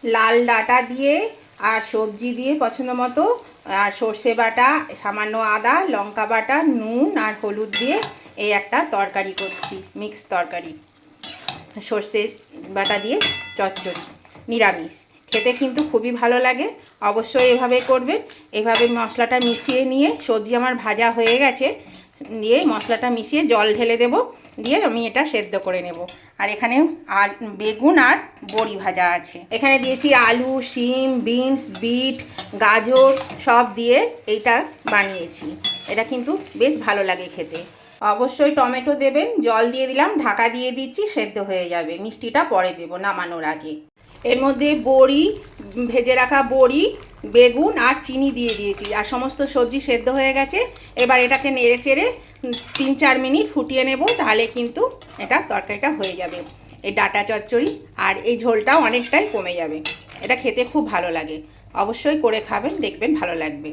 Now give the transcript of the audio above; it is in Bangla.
লাল ডাঁটা দিয়ে আর সবজি দিয়ে পছন্দ মতো, আর সর্ষে বাটা, সামান্য আদা, লঙ্কা বাটা, নুন আর হলুদ দিয়ে এই একটা তরকারি করছি, মিক্স তরকারি, সর্ষে বাটা দিয়ে চচ্চড়ি, নিরামিষ। খেতে কিন্তু খুবই ভালো লাগে, অবশ্যই এভাবে করবেন। এভাবে মশলাটা মিশিয়ে নিয়ে, সবজি আমার ভাজা হয়ে গেছে, দিয়ে মশলাটা মিশিয়ে জল ঢেলে দেব, দিয়ে আমি এটা সেদ্ধ করে নেব। আর এখানে বেগুন আর বড়ি ভাজা আছে। এখানে দিয়েছি আলু, শিম, বিনস, বিট, গাজর সব দিয়ে এইটা বানিয়েছি। এটা কিন্তু বেশ ভালো লাগে খেতে। অবশ্যই টমেটো দেবেন। জল দিয়ে দিলাম, ঢাকা দিয়ে দিচ্ছি, সেদ্ধ হয়ে যাবে। মিষ্টিটা পরে দেব নামানোর আগে। এর মধ্যে বড়ি, ভেজে রাখা বড়ি, বেগুন আর চিনি দিয়ে দিয়েছি, আর সমস্ত সবজি সেদ্ধ হয়ে গেছে। এবার এটাকে নেড়ে চেড়ে 3-4 মিনিট ফুটিয়ে নেব, তাহলে কিন্তু এটা তরকারিটা হয়ে যাবে, এই ডাঁটা চচ্চড়ি। আর এই ঝোলটাও অনেকটাই কমে যাবে। এটা খেতে খুব ভালো লাগে, অবশ্যই করে খাবেন, দেখবেন ভালো লাগবে।